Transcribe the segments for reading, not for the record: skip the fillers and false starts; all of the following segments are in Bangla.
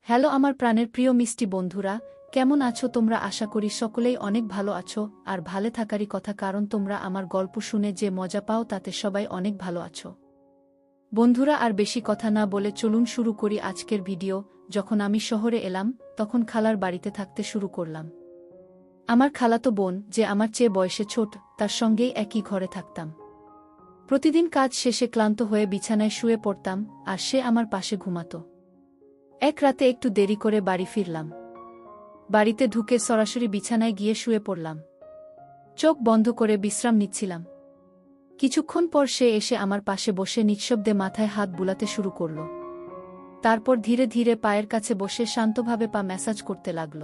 হ্যালো আমার প্রাণের প্রিয় মিষ্টি বন্ধুরা, কেমন আছো তোমরা? আশা করি সকলেই অনেক ভালো আছো আর ভালো থাকারই কথা, কারণ তোমরা আমার গল্প শুনে যে মজা পাও তাতে সবাই অনেক ভালো আছো। বন্ধুরা, আর বেশি কথা না বলে চলুন শুরু করি আজকের ভিডিও। যখন আমি শহরে এলাম তখন খালার বাড়িতে থাকতে শুরু করলাম। আমার খালাতো বোন, যে আমার চেয়ে বয়সে ছোট, তার সঙ্গেই একই ঘরে থাকতাম। প্রতিদিন কাজ শেষে ক্লান্ত হয়ে বিছানায় শুয়ে পড়তাম আর সে আমার পাশে ঘুমাতো। এক রাতে একটু দেরি করে বাড়ি ফিরলাম। বাড়িতে ঢুকে সরাসরি বিছানায় গিয়ে শুয়ে পড়লাম। চোখ বন্ধ করে বিশ্রাম নিচ্ছিলাম। কিছুক্ষণ পর সে এসে আমার পাশে বসে নিঃশব্দে মাথায় হাত বুলাতে শুরু করল। তারপর ধীরে ধীরে পায়ের কাছে বসে শান্তভাবে পা ম্যাসাজ করতে লাগল।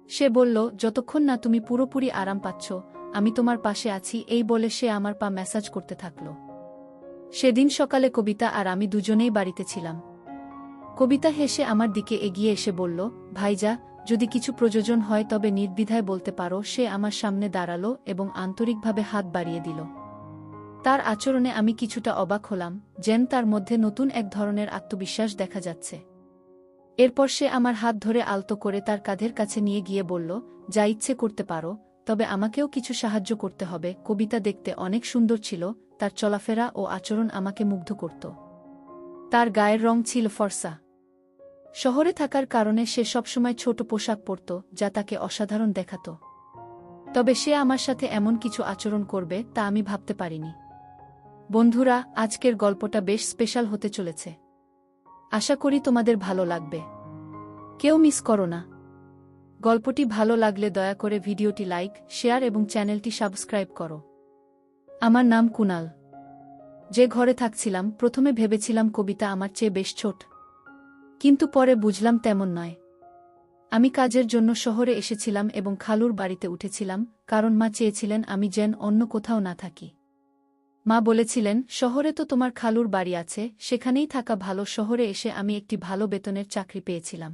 সে বলল, যতক্ষণ না তুমি পুরোপুরি আরাম পাচ্ছ, আমি তোমার পাশে আছি। এই বলে সে আমার পা ম্যাসাজ করতে থাকল। সেদিন সকালে কবিতা আর আমি দুজনেই বাড়িতে ছিলাম। কবিতা হেসে আমার দিকে এগিয়ে এসে বলল, ভাইজা, যদি কিছু প্রয়োজন হয় তবে নির্দ্বিধায় বলতে পারো। সে আমার সামনে দাঁড়ালো এবং আন্তরিকভাবে হাত বাড়িয়ে দিল। তার আচরণে আমি কিছুটা অবাক হলাম, যেন তার মধ্যে নতুন এক ধরনের আত্মবিশ্বাস দেখা যাচ্ছে। এরপর সে আমার হাত ধরে আলতো করে তার কাঁধের কাছে নিয়ে গিয়ে বলল, যা ইচ্ছে করতে পারো, তবে আমাকেও কিছু সাহায্য করতে হবে। কবিতা দেখতে অনেক সুন্দর ছিল, তার চলাফেরা ও আচরণ আমাকে মুগ্ধ করত। তার গায়ের রং ছিল ফর্সা। শহরে থাকার কারণে সে সবসময় ছোট পোশাক পরত, যা তাকে অসাধারণ দেখাত। তবে সে আমার সাথে এমন কিছু আচরণ করবে তা আমি ভাবতে পারিনি। বন্ধুরা, আজকের গল্পটা বেশ স্পেশাল হতে চলেছে। আশা করি তোমাদের ভালো লাগবে। কেউ মিস করো না। গল্পটি ভালো লাগলে দয়া করে ভিডিওটি লাইক, শেয়ার এবং চ্যানেলটি সাবস্ক্রাইব করো। আমার নাম কুনাল। যে ঘরে থাকছিলাম প্রথমে ভেবেছিলাম কবিতা আমার চেয়ে বেশ ছোট, কিন্তু পরে বুঝলাম তেমন নয়। আমি কাজের জন্য শহরে এসেছিলাম এবং খালুর বাড়িতে উঠেছিলাম, কারণ মা চেয়েছিলেন আমি যেন অন্য কোথাও না থাকি। মা বলেছিলেন, শহরে তো তোমার খালুর বাড়ি আছে, সেখানেই থাকা ভালো। শহরে এসে আমি একটি ভালো বেতনের চাকরি পেয়েছিলাম।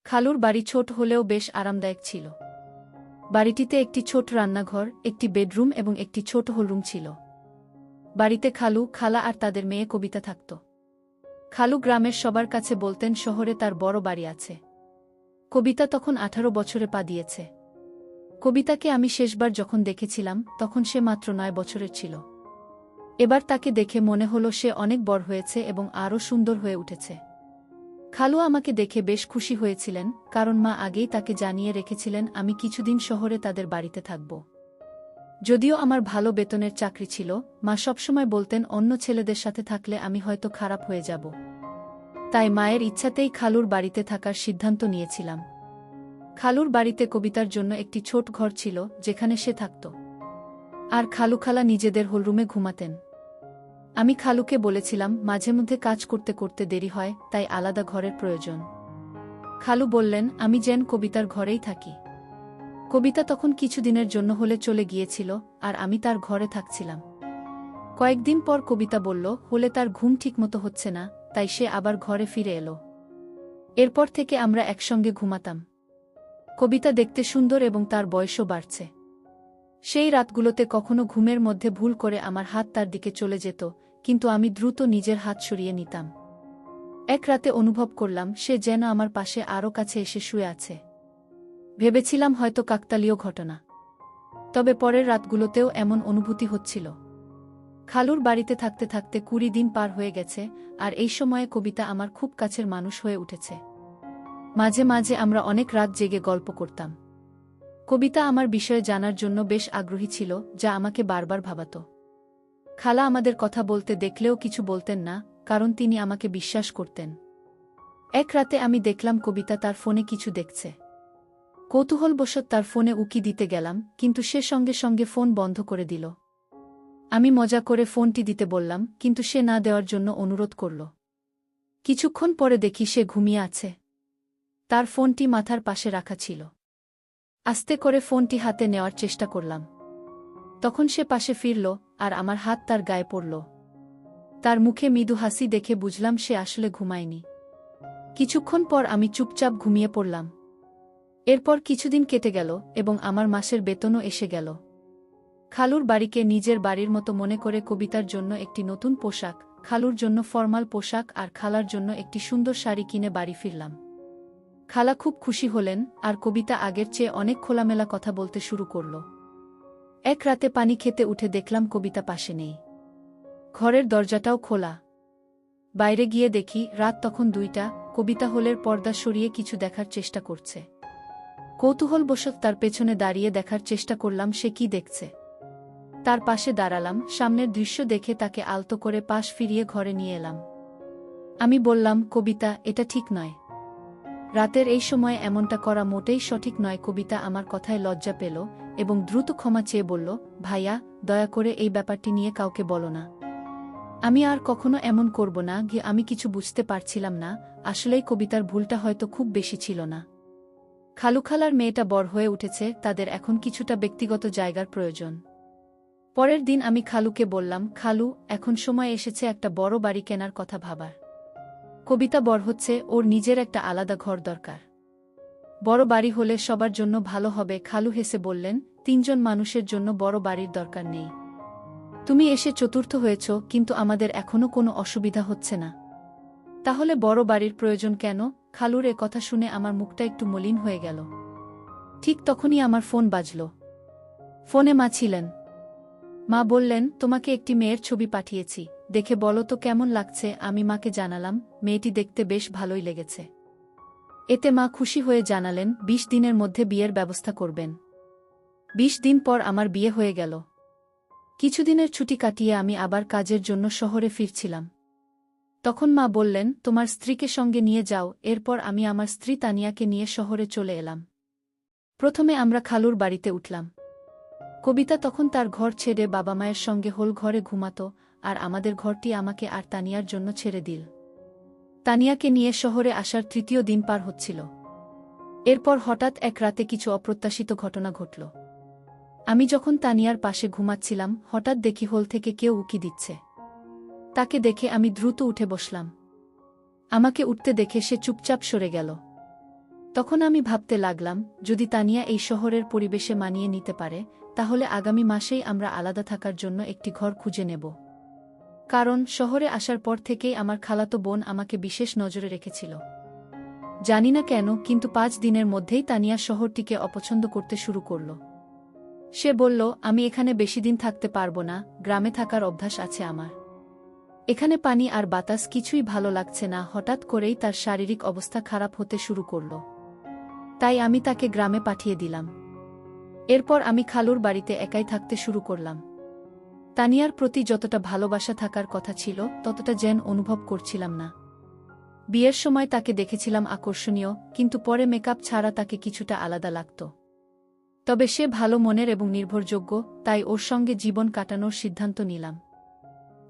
খালুর বাড়ি ছোট হলেও বেশ আরামদায়ক ছিল। বাড়িটিতে একটি ছোট রান্নাঘর, একটি বেডরুম এবং একটি ছোট হলরুম ছিল। বাড়িতে খালু, খালা আর তাদের মেয়ে কবিতা থাকত। খালু গ্রামের সবার কাছে বলতেন শহরে তার বড় বাড়ি আছে। কবিতা তখন 18 বছরে পা দিয়েছে। কবিতাকে আমি শেষবার যখন দেখেছিলাম তখন সে মাত্র 9 বছরের ছিল। এবার তাকে দেখে মনে হলো সে অনেক বড় হয়েছে এবং আরও সুন্দর হয়ে উঠেছে। খালু আমাকে দেখে বেশ খুশি হয়েছিলেন, কারণ মা আগেই তাকে জানিয়ে রেখেছিলেন আমি কিছুদিন শহরে তাদের বাড়িতে থাকব। যদিও আমার ভালো বেতনের চাকরি ছিল, মা সবসময় বলতেন অন্য ছেলেদের সাথে থাকলে আমি হয়তো খারাপ হয়ে যাব। তাই মায়ের ইচ্ছাতেই খালুর বাড়িতে থাকার সিদ্ধান্ত নিয়েছিলাম। খালুর বাড়িতে কবিতার জন্য একটি ছোট ঘর ছিল যেখানে সে থাকত, আর খালু খালা নিজেদের হলরুমে ঘুমাতেন। আমি খালুকে বলেছিলাম মাঝে মধ্যে কাজ করতে করতে দেরি হয়, তাই আলাদা ঘরের প্রয়োজন। খালু বললেন আমি যেন কবিতার ঘরেই থাকি। কবিতা তখন কিছুদিনের জন্য হলে চলে গিয়েছিল আর আমি তার ঘরে থাকছিলাম। কয়েকদিন পর কবিতা বলল হলে তার ঘুম ঠিকমতো হচ্ছে না, তাই সে আবার ঘরে ফিরে এলো। এরপর থেকে আমরা একসঙ্গে ঘুমাতাম। কবিতা দেখতে সুন্দর এবং তার বয়সও বাড়ছে। সেই রাতগুলোতে কখনো ঘুমের মধ্যে ভুল করে আমার হাত তার দিকে চলে যেত, কিন্তু আমি দ্রুত নিজের হাত সরিয়ে নিতাম। এক রাতে অনুভব করলাম সে যেন আমার পাশে আরও কাছে এসে শুয়ে আছে। ভেবেছিলাম হয়তো কাকতালীয় ঘটনা, তবে পরের রাতগুলোতেও এমন অনুভূতি হচ্ছিল। খালুর বাড়িতে থাকতে থাকতে 20 দিন পার হয়ে গেছে, আর এই সময়ে কবিতা আমার খুব কাছের মানুষ হয়ে উঠেছে। মাঝে মাঝে আমরা অনেক রাত জেগে গল্প করতাম। কবিতা আমার বিষয়ে জানার জন্য বেশ আগ্রহী ছিল, যা আমাকে বারবার ভাবাত। খালা আমাদের কথা বলতে দেখলেও কিছু বলতেন না, কারণ তিনি আমাকে বিশ্বাস করতেন। এক রাতে আমি দেখলাম কবিতা তার ফোনে কিছু দেখছে। কৌতূহলবশত তার ফোনে উকি দিতে গেলাম, কিন্তু সে সঙ্গে সঙ্গে ফোন বন্ধ করে দিল। আমি মজা করে ফোনটি দিতে বললাম, কিন্তু সে না দেওয়ার জন্য অনুরোধ করল। কিছুক্ষণ পরে দেখি সে ঘুমিয়ে আছে। তার ফোনটি মাথার পাশে রাখা ছিল। আস্তে করে ফোনটি হাতে নেওয়ার চেষ্টা করলাম। তখন সে পাশে ফিরল আর আমার হাত তার গায়ে পড়ল। তার মুখে মৃদু হাসি দেখে বুঝলাম সে আসলে ঘুমায়নি। কিছুক্ষণ পর আমি চুপচাপ ঘুমিয়ে পড়লাম। এরপর কিছুদিন কেটে গেল এবং আমার মাসের বেতনও এসে গেল। খালুর বাড়িকে নিজের বাড়ির মতো মনে করে কবিতার জন্য একটি নতুন পোশাক, খালুর জন্য ফরমাল পোশাক আর খালার জন্য একটি সুন্দর শাড়ি কিনে বাড়ি ফিরলাম। খালা খুব খুশি হলেন, আর কবিতা আগের চেয়ে অনেক খোলামেলা কথা বলতে শুরু করল। এক রাতে পানি খেতে উঠে দেখলাম কবিতা পাশে নেই। ঘরের দরজাটাও খোলা। বাইরে গিয়ে দেখি রাত তখন 2টা। কবিতা হলের পর্দা সরিয়ে কিছু দেখার চেষ্টা করছে। কৌতূহলবশত তার পেছনে দাঁড়িয়ে দেখার চেষ্টা করলাম সে কি দেখছে। তার পাশে দাঁড়ালাম, সামনের দৃশ্য দেখে তাকে আলতো করে পাশ ফিরিয়ে ঘরে নিয়ে এলাম। আমি বললাম, কবিতা, এটা ঠিক নয়। রাতের এই সময় এমনটা করা মোটেই সঠিক নয়। কবিতা আমার কথায় লজ্জা পেল এবং দ্রুত ক্ষমা চেয়ে বলল, ভাইয়া, দয়া করে এই ব্যাপারটি নিয়ে কাউকে বলো না। আমি আর কখনো এমন করব না। আমি কিছু বুঝতে পারছিলাম না, আসলেই কবিতার ভুলটা হয়তো খুব বেশি ছিল না। খালুখালার মেয়েটা বড় হয়ে উঠেছে, তাদের এখন কিছুটা ব্যক্তিগত জায়গার প্রয়োজন। পরের দিন আমি খালুকে বললাম, খালু, এখন সময় এসেছে একটা বড় বাড়ি কেনার কথা ভাবার। কবিতা বড় হচ্ছে, ওর নিজের একটা আলাদা ঘর দরকার। বড় বাড়ি হলে সবার জন্য ভালো হবে। খালু হেসে বললেন, 3জন মানুষের জন্য বড় বাড়ির দরকার নেই। তুমি এসে চতুর্থ হয়েছ, কিন্তু আমাদের এখনো কোনো অসুবিধা হচ্ছে না। তাহলে বড় বাড়ির প্রয়োজন কেন? খালুর এ কথা শুনে আমার মুখটা একটু মলিন হয়ে গেল। ঠিক তখনই আমার ফোন বাজল। ফোনে মা ছিলেন। মা বললেন, তোমাকে একটি মেয়ের ছবি পাঠিয়েছি, দেখে বলো তো কেমন লাগছে। আমি মাকে জানালাম, মেয়েটি দেখতে বেশ ভালোই লেগেছে। এতে মা খুশি হয়ে জানালেন 20 দিনের মধ্যে বিয়ের ব্যবস্থা করবেন। 20 দিন পর আমার বিয়ে হয়ে গেল। কিছুদিনের ছুটি কাটিয়ে আমি আবার কাজের জন্য শহরে ফিরছিলাম। তখন মা বললেন, তোমার স্ত্রীকে সঙ্গে নিয়ে যাও। এরপর আমি আমার স্ত্রী তানিয়াকে নিয়ে শহরে চলে এলাম। প্রথমে আমরা খালুর বাড়িতে উঠলাম। কবিতা তখন তার ঘর ছেড়ে বাবা মায়ের সঙ্গে হোল ঘরে ঘুমাত, আর আমাদের ঘরটি আমাকে আর তানিয়ার জন্য ছেড়ে দিল। তানিয়াকে নিয়ে শহরে আসার 3য় দিন পার হচ্ছিল। এরপর হঠাৎ এক রাতে কিছু অপ্রত্যাশিত ঘটনা ঘটল। আমি যখন তানিয়ার পাশে ঘুমাচ্ছিলাম, হঠাৎ দেখি হোল থেকে কেউ উকি দিচ্ছে। তাকে দেখে আমি দ্রুত উঠে বসলাম। আমাকে উঠতে দেখে সে চুপচাপ সরে গেল। তখন আমি ভাবতে লাগলাম, যদি তানিয়া এই শহরের পরিবেশে মানিয়ে নিতে পারে, তাহলে আগামী মাসেই আমরা আলাদা থাকার জন্য একটি ঘর খুঁজে নেব। কারণ শহরে আসার পর থেকেই আমার খালাতো বোন আমাকে বিশেষ নজরে রেখেছিল। জানি না কেন, কিন্তু 5 দিনের মধ্যেই তানিয়া শহরটিকে অপছন্দ করতে শুরু করল। সে বলল, আমি এখানে বেশি দিন থাকতে পারবো না, গ্রামে থাকার অভ্যাস আছে আমার। এখানে পানি আর বাতাস কিছুই ভালো লাগছে না। হঠাৎ করেই তার শারীরিক অবস্থা খারাপ হতে শুরু করল। তাই আমি তাকে গ্রামে পাঠিয়ে দিলাম। এরপর আমি খালুর বাড়িতে একাই থাকতে শুরু করলাম। তানিয়ার প্রতি যতটা ভালোবাসা থাকার কথা ছিল, ততটা যেন অনুভব করছিলাম না। বিয়ের সময় তাকে দেখেছিলাম আকর্ষণীয়, কিন্তু পরে মেকআপ ছাড়া তাকে কিছুটা আলাদা লাগত। তবে সে ভালো মনের এবং নির্ভরযোগ্য, তাই ওর সঙ্গে জীবন কাটানোর সিদ্ধান্ত নিলাম।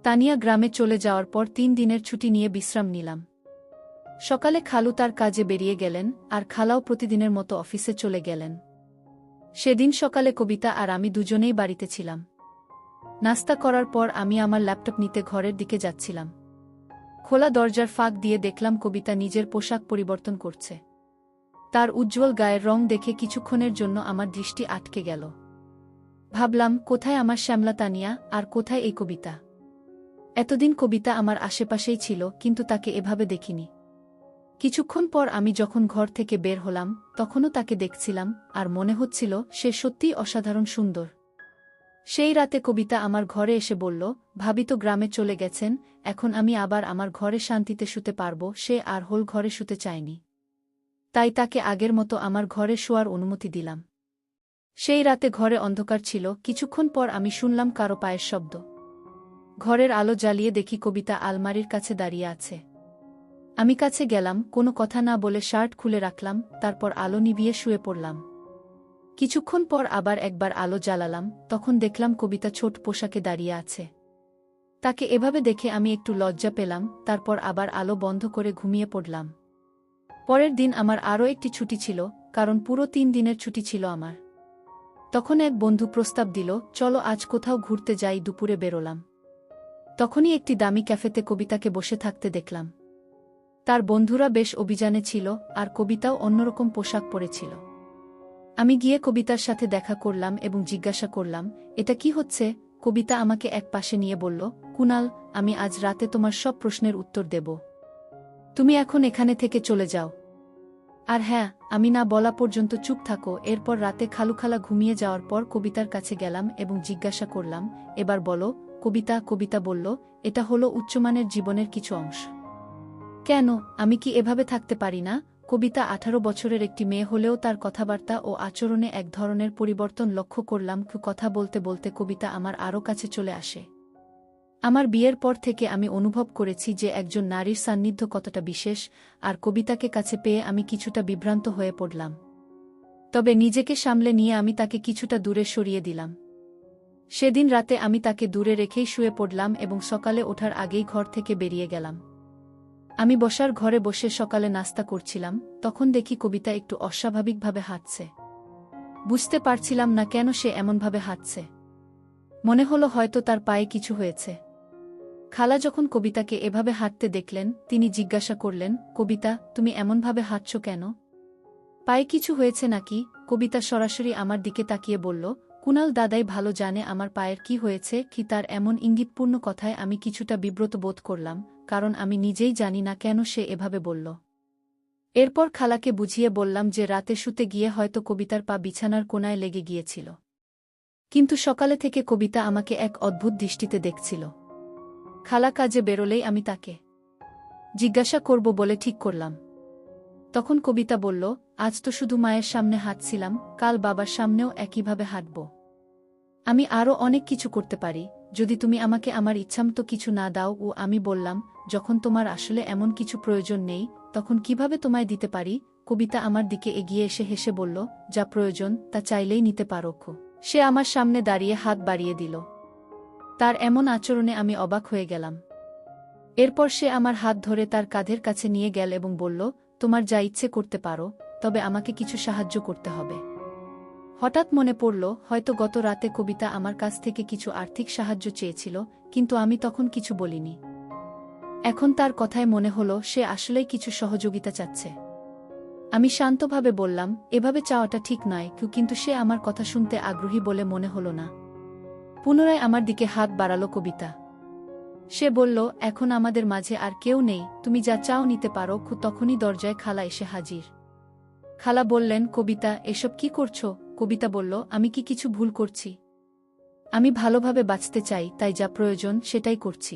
তানিয়া গ্রামে চলে যাওয়ার পর 3 দিনের ছুটি নিয়ে বিশ্রাম নিলাম। সকালে খালু তার কাজে বেরিয়ে গেলেন, আর খালাও প্রতিদিনের মতো অফিসে চলে গেলেন। সেদিন সকালে কবিতা আর আমি দুজনেই বাড়িতে ছিলাম। নাস্তা করার পর আমি আমার ল্যাপটপ নিতে ঘরের দিকে যাচ্ছিলাম। খোলা দরজার ফাঁক দিয়ে দেখলাম কবিতা নিজের পোশাক পরিবর্তন করছে। তার উজ্জ্বল গায়ের রং দেখে কিছুক্ষণের জন্য আমার দৃষ্টি আটকে গেল। ভাবলাম, কোথায় আমার শ্যামলা তানিয়া, আর কোথায় এই কবিতা? এতদিন কবিতা আমার আশেপাশেই ছিল, কিন্তু তাকে এভাবে দেখিনি। কিছুক্ষণ পর আমি যখন ঘর থেকে বের হলাম, তখনও তাকে দেখছিলাম, আর মনে হচ্ছিল সে সত্যিই অসাধারণ সুন্দর। সেই রাতে কবিতা আমার ঘরে এসে বলল, ভাবি তো গ্রামে চলে গেছেন, এখন আমি আবার আমার ঘরে শান্তিতে শুতে পারব। সে আর হোল ঘরে শুতে চায়নি। তাই তাকে আগের মতো আমার ঘরে শোয়ার অনুমতি দিলাম। সেই রাতে ঘরে অন্ধকার ছিল। কিছুক্ষণ পর আমি শুনলাম কারো পায়ের শব্দ। ঘরের আলো জ্বালিয়ে দেখি কবিতা আলমারির কাছে দাঁড়িয়ে আছে। আমি কাছে গেলাম, কোনো কথা না বলে শার্ট খুলে রাখলাম, তারপর আলো নিভিয়ে শুয়ে পড়লাম। কিছুক্ষণ পর আবার একবার আলো জ্বালালাম, তখন দেখলাম কবিতা ছোট পোশাকে দাঁড়িয়ে আছে। তাকে এভাবে দেখে আমি একটু লজ্জা পেলাম, তারপর আবার আলো বন্ধ করে ঘুমিয়ে পড়লাম। পরের দিন আমার আরও একটি ছুটি ছিল, কারণ পুরো 3 দিনের ছুটি ছিল আমার। তখন এক বন্ধু প্রস্তাব দিল, চলো আজ কোথাও ঘুরতে যাই। দুপুরে বেরোলাম। তখনই একটি দামি ক্যাফেতে কবিতাকে বসে থাকতে দেখলাম। তার বন্ধুরা বেশ অভিযানে ছিল, আর কবিতাও অন্যরকম পোশাক পরেছিল। আমি গিয়ে কবিতার সাথে দেখা করলাম এবং জিজ্ঞাসা করলাম, এটা কি হচ্ছে? কবিতা আমাকে এক পাশে নিয়ে বলল, কুনাল, আমি আজ রাতে তোমার সব প্রশ্নের উত্তর দেব। তুমি এখন এখানে থেকে চলে যাও। আর হ্যাঁ, আমি না বলা পর্যন্ত চুপ থাকো। এরপর রাতে খালুখালা ঘুমিয়ে যাওয়ার পর কবিতার কাছে গেলাম এবং জিজ্ঞাসা করলাম, এবার বলো কবিতা। কবিতা বলল, এটা হলো উচ্চমানের জীবনের কিছু অংশ। কেন, আমি কি এভাবে থাকতে পারি না? কবিতা 18 বছরের একটি মেয়ে হলেও তার কথাবার্তা ও আচরণে এক ধরনের পরিবর্তন লক্ষ্য করলাম। কথা বলতে বলতে কবিতা আমার আরও কাছে চলে আসে। আমার বিয়ের পর থেকে আমি অনুভব করেছি যে একজন নারীর সান্নিধ্য কতটা বিশেষ, আর কবিতাকে কাছে পেয়ে আমি কিছুটা বিভ্রান্ত হয়ে পড়লাম। তবে নিজেকে সামলে নিয়ে আমি তাকে কিছুটা দূরে সরিয়ে দিলাম। সেদিন রাতে আমি তাকে দূরে রেখেই শুয়ে পড়লাম এবং সকালে ওঠার আগেই ঘর থেকে বেরিয়ে গেলাম। আমি বসার ঘরে বসে সকালে নাস্তা করছিলাম, তখন দেখি কবিতা একটু অস্বাভাবিকভাবে হাঁটছে। বুঝতে পারছিলাম না কেন সে এমনভাবে হাঁটছে। মনে হলো হয়তো তার পায়ে কিছু হয়েছে। খালা যখন কবিতাকে এভাবে হাঁটতে দেখলেন, তিনি জিজ্ঞাসা করলেন, কবিতা, তুমি এমনভাবে হাঁটছ কেন? পায়ে কিছু হয়েছে নাকি? কবিতা সরাসরি আমার দিকে তাকিয়ে বলল, কুনাল দাদাই ভালো জানে আমার পায়ের কি হয়েছে। কি তার এমন ইঙ্গিতপূর্ণ কথায় আমি কিছুটা বিব্রত বোধ করলাম, কারণ আমি নিজেই জানি না কেন সে এভাবে বলল। এরপর খালাকে বুঝিয়ে বললাম যে রাতে শুতে গিয়ে হয়তো কবিতার পা বিছানার কোণায় লেগে গিয়েছিল। কিন্তু সকালে থেকে কবিতা আমাকে এক অদ্ভুত দৃষ্টিতে দেখছিল। খালা কাজে বেরোলেই আমি তাকে জিজ্ঞাসা করব বলে ঠিক করলাম। তখন কবিতা বলল, আজ তো শুধু মায়ের সামনে হাঁটছিলাম, কাল বাবার সামনেও একইভাবে হাঁটব। আমি আরও অনেক কিছু করতে পারি, যদি তুমি আমাকে আমার ইচ্ছামতো কিছু না দাও। ও আমি বললাম, যখন তোমার আসলে এমন কিছু প্রয়োজন নেই, তখন কিভাবে তোমায় দিতে পারি? কবিতা আমার দিকে এগিয়ে এসে হেসে বলল, যা প্রয়োজন তা চাইলেই নিতে পারো। সে আমার সামনে দাঁড়িয়ে হাত বাড়িয়ে দিল। তার এমন আচরণে আমি অবাক হয়ে গেলাম। এরপর সে আমার হাত ধরে তার কাঁধের কাছে নিয়ে গেল এবং বলল, তোমার যা ইচ্ছে করতে পারো, তবে আমাকে কিছু সাহায্য করতে হবে। হঠাৎ মনে পড়ল, হয়তো গত রাতে কবিতা আমার কাছ থেকে কিছু আর্থিক সাহায্য চেয়েছিল, কিন্তু আমি তখন কিছু বলিনি। এখন তার কথায় মনে হলো সে আসলেই কিছু সহযোগিতা চাচ্ছে। আমি শান্তভাবে বললাম, এভাবে চাওয়াটা ঠিক নয়, কিন্তু সে আমার কথা শুনতে আগ্রহী বলে মনে হলো না। পুনরায় আমার দিকে হাত বাড়ালো কবিতা। সে বলল, এখন আমাদের মাঝে আর কেউ নেই, তুমি যা চাও নিতে পারো। তখনই দরজায় খালা এসে হাজির। খালা বললেন, কবিতা, এসব কি করছো? কবিতা বলল, আমি কি কিছু ভুল করছি? আমি ভালোভাবে বাঁচতে চাই, তাই যা প্রয়োজন সেটাই করছি।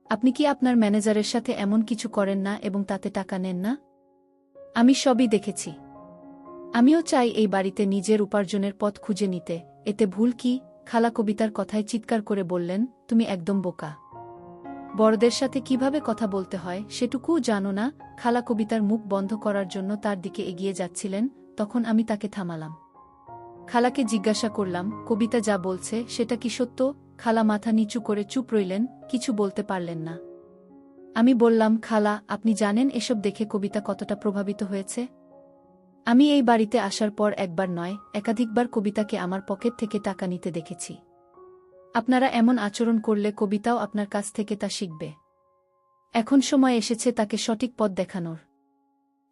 আপনি কি আপনার ম্যানেজারের সাথে এমন কিছু করেন না এবং তাতে টাকা নেন না? আমি সবই দেখেছি। আমিও চাই এই বাড়িতে নিজের উপার্জনের পথ খুঁজে নিতে, এতে ভুল কি? খালা কবিতার কথায় চিৎকার করে বললেন, তুমি একদম বোকা। বড়দের সাথে কিভাবে কথা বলতে হয় সেটুকুও জানো না? খালা কবিতার মুখ বন্ধ করার জন্য তার দিকে এগিয়ে যাচ্ছিলেন, তখন আমি তাকে থামালাম। খালাকে জিজ্ঞাসা করলাম, কবিতা যা বলছে সেটা কি সত্য? খালা মাথা নিচু করে চুপ রইলেন, কিছু বলতে পারলেন না। আমি বললাম, খালা, আপনি জানেন এসব দেখে কবিতা কতটা প্রভাবিত হয়েছে? আমি এই বাড়িতে আসার পর একবার নয়, একাধিকবার কবিতাকে আমার পকেট থেকে টাকা নিতে দেখেছি। আপনারা এমন আচরণ করলে কবিতাও আপনার কাছ থেকে তা শিখবে। এখন সময় এসেছে তাকে সঠিক পথ দেখানোর।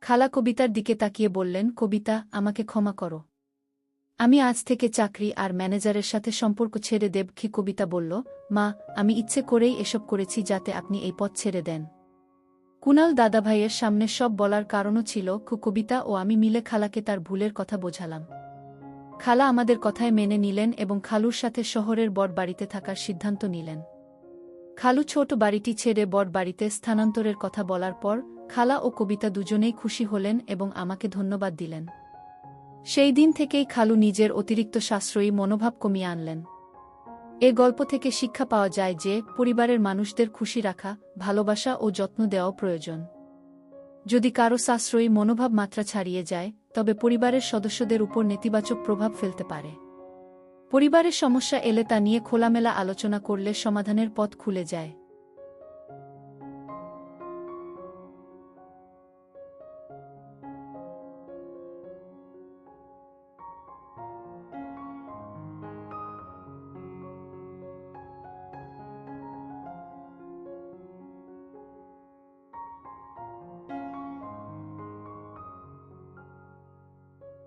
খালা কবিতার দিকে তাকিয়ে বললেন, কবিতা, আমাকে ক্ষমা করো। আমি আজ থেকে চাকরি আর ম্যানেজারের সাথে সম্পর্ক ছেড়ে দেব। কবিতা বলল, মা, আমি ইচ্ছে করেই এসব করেছি যাতে আপনি এই পথ ছেড়ে দেন। কুনাল দাদাভাইয়ের সামনে সব বলার কারণও ছিল। কবিতা ও আমি মিলে খালাকে তার ভুলের কথা বোঝালাম। খালা আমাদের কথায় মেনে নিলেন এবং খালুর সাথে শহরের বড় বাড়িতে থাকার সিদ্ধান্ত নিলেন। খালু ছোট বাড়িটি ছেড়ে বড় বাড়িতে স্থানান্তরের কথা বলার পর খালা ও কবিতা দুজনেই খুশি হলেন এবং আমাকে ধন্যবাদ দিলেন। সেই দিন থেকেই খালু নিজের অতিরিক্ত সাশ্রয়ী মনোভাব কমিয়ে আনলেন। এ গল্প থেকে শিক্ষা পাওয়া যায় যে পরিবারের মানুষদের খুশি রাখা, ভালোবাসা ও যত্ন দেওয়া প্রয়োজন। যদি কারো সাশ্রয়ী মনোভাব মাত্রা ছাড়িয়ে যায়, তবে পরিবারের সদস্যদের উপর নেতিবাচক প্রভাব ফেলতে পারে। পরিবারের সমস্যা এলে তা নিয়ে খোলামেলা আলোচনা করলে সমাধানের পথ খুলে যায়।